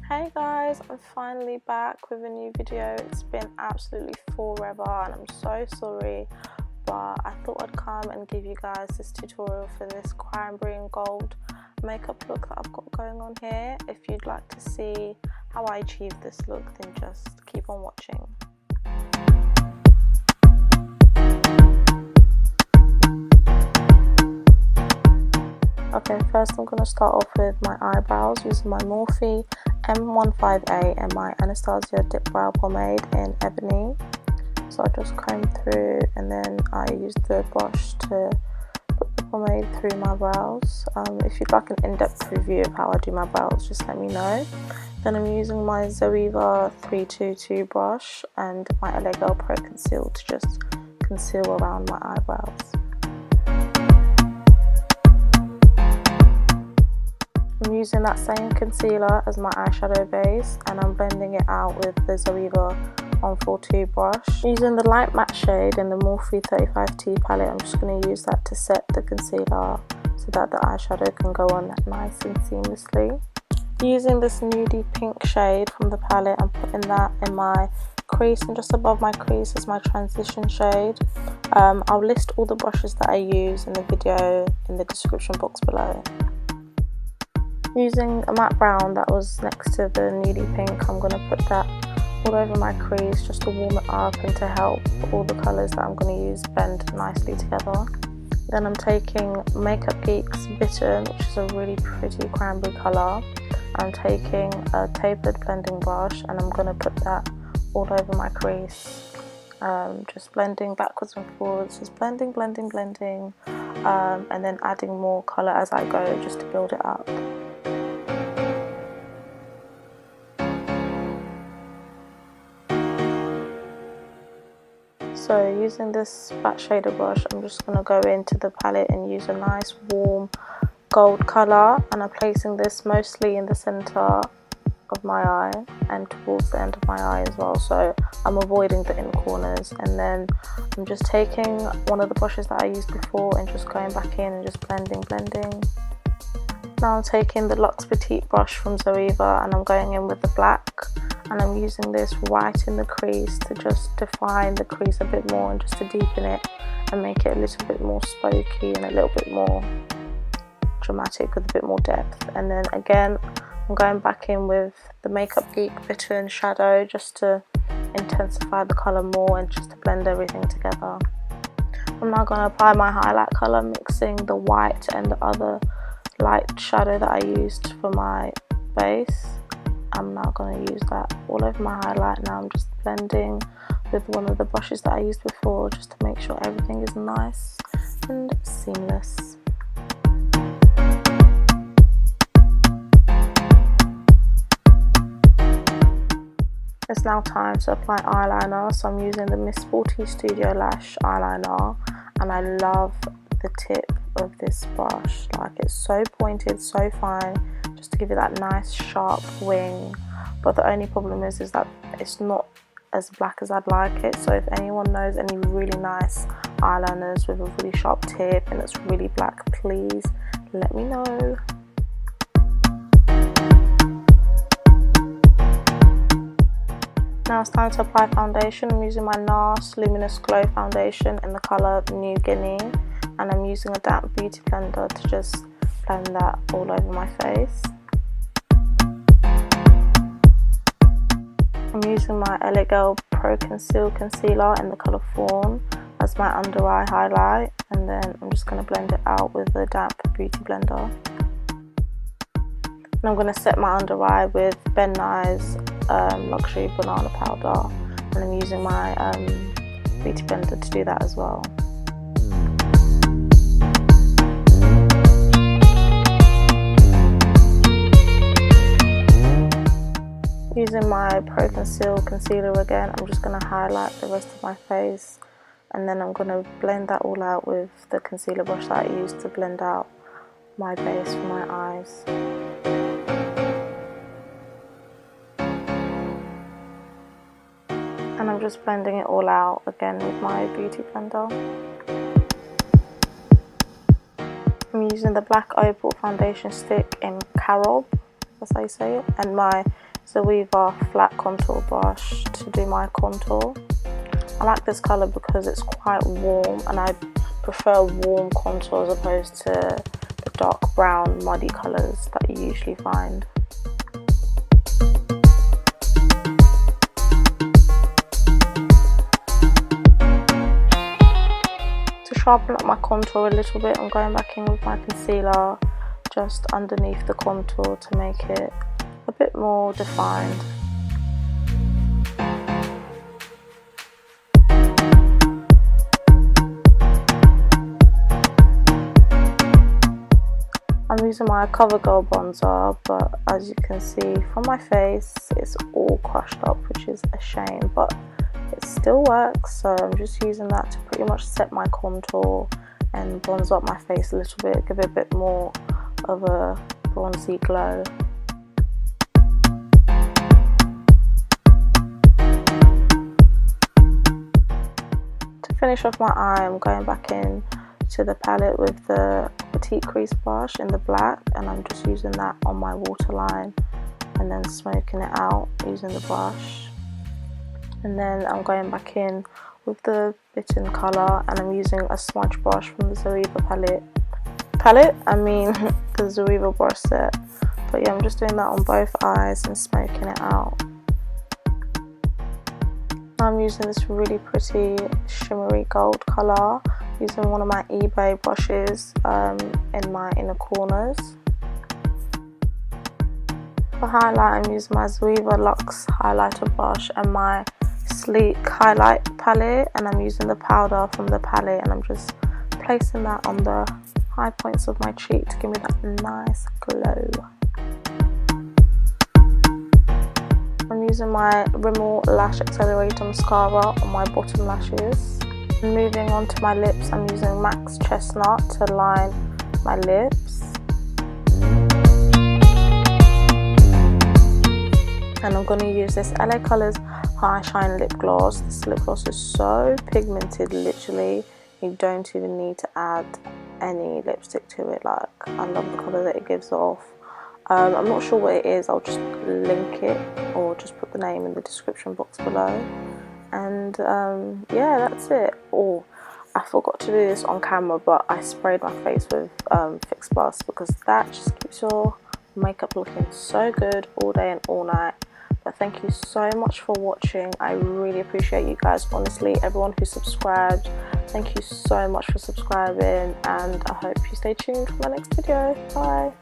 Hey guys, I'm finally back with a new video. It's been absolutely forever and I'm so sorry, but I thought I'd come and give you guys this tutorial for this cranberry and gold makeup look that I've got going on here. If you'd like to see how I achieve this look, then just keep on watching. Okay, first I'm going to start off with my eyebrows using my Morphe M15A and my Anastasia Dip Brow Pomade in Ebony. So I just comb through and then I use the brush to put the pomade through my brows. If you'd like an in-depth review of how I do my brows, just let me know. Then I'm using my Zoeva 322 brush and my LA Girl Pro Conceal to just conceal around my eyebrows. I'm using that same concealer as my eyeshadow base and I'm blending it out with the Zoeva 142 brush. Using the light matte shade in the Morphe 35T palette, I'm just going to use that to set the concealer so that the eyeshadow can go on nice and seamlessly. Using this nudie pink shade from the palette, I'm putting that in my crease and just above my crease is my transition shade. I'll list all the brushes that I use in the video in the description box below. Using a matte brown that was next to the nudie pink, I'm going to put that all over my crease just to warm it up and to help all the colours that I'm going to use blend nicely together. Then I'm taking Makeup Geek's Bitten, which is a really pretty cranberry colour. I'm taking a tapered blending brush and I'm going to put that all over my crease. Just blending backwards and forwards, just blending, and then adding more colour as I go just to build it up. So using this fat shader brush, I'm just going to go into the palette and use a nice warm gold colour, and I'm placing this mostly in the centre of my eye and towards the end of my eye as well, so I'm avoiding the inner corners. And then I'm just taking one of the brushes that I used before and just going back in and just blending. Now I'm taking the Luxe Petite brush from Zoeva and I'm going in with the black, and I'm using this right in the crease to just define the crease a bit more and just to deepen it and make it a little bit more spooky and a little bit more dramatic with a bit more depth. And then again I'm going back in with the Makeup Geek Bitten shadow just to intensify the colour more and just to blend everything together. I'm now going to apply my highlight colour, mixing the white and the other light shadow that I used for my base. I'm now going to use that all over my highlight. Now I'm just blending with one of the brushes that I used before just to make sure everything is nice and seamless. It's now time to apply eyeliner, so I'm using the Miss Sporty Studio Lash eyeliner, and I love the tip of this brush. Like, it's so pointed, so fine, just to give you that nice sharp wing. But the only problem is that it's not as black as I'd like it. So if anyone knows any really nice eyeliners with a really sharp tip and it's really black, please let me know. Now it's time to apply foundation. I'm using my NARS Luminous Glow foundation in the colour New Guinea, and I'm using a damp beauty blender to just blend that all over my face. I'm using my LA Girl Pro Conceal Concealer in the colour Fawn as my under eye highlight, and then I'm just going to blend it out with a damp beauty blender. And I'm going to set my under eye with Ben Nye's Luxury Banana Powder, and I'm using my beauty blender to do that as well. Using my Pro Conceal Concealer again, I'm just going to highlight the rest of my face, and then I'm going to blend that all out with the concealer brush that I used to blend out my base for my eyes. And I'm just blending it all out again with my beauty blender. I'm I'm using the black opal foundation stick in Carob, that's how you say it, and my Zoeva flat contour brush to do my contour. I like this colour because it's quite warm, and I prefer warm contour as opposed to the dark brown muddy colours that you usually find. To sharpen up my contour a little bit, I'm going back in with my concealer just underneath the contour to make it a bit more defined. I'm using my CoverGirl bronzer, but as you can see from my face, it's all crushed up, which is a shame, but it still works. So I'm just using that to pretty much set my contour and bronze up my face a little bit, give it a bit more of a bronzy glow. To finish off my eye, I'm going back in to the palette with the petite crease brush in the black, and I'm just using that on my waterline and then smoking it out using the brush. And then I'm going back in with the bitten colour, and I'm using a smudge brush from the Zoeva the Zoeva brush set. But yeah, I'm just doing that on both eyes and smoking it out. I'm using this really pretty shimmery gold colour, using one of my eBay brushes in my inner corners. For highlight, I'm using my Zoeva Luxe highlighter brush and my sleek highlight palette, and I'm using the powder from the palette, and I'm just placing that on the high points of my cheek to give me that nice glow. I'm using my Rimmel Lash Accelerator mascara on my bottom lashes. Moving on to my lips, I'm using MAC Chestnut to line my lips. And I'm going to use this LA Colors High Shine Lip Gloss. This lip gloss is so pigmented, literally. You don't even need to add any lipstick to it. Like, I love the colour that it gives off. I'm not sure what it is, I'll just link it or just put the name in the description box below. And yeah, that's it. Oh, I forgot to do this on camera, but I sprayed my face with Fix Plus, because that just keeps your makeup looking so good all day and all night. But thank you so much for watching. I really appreciate you guys, honestly. Everyone who subscribed, thank you so much for subscribing, and I hope you stay tuned for my next video. Bye.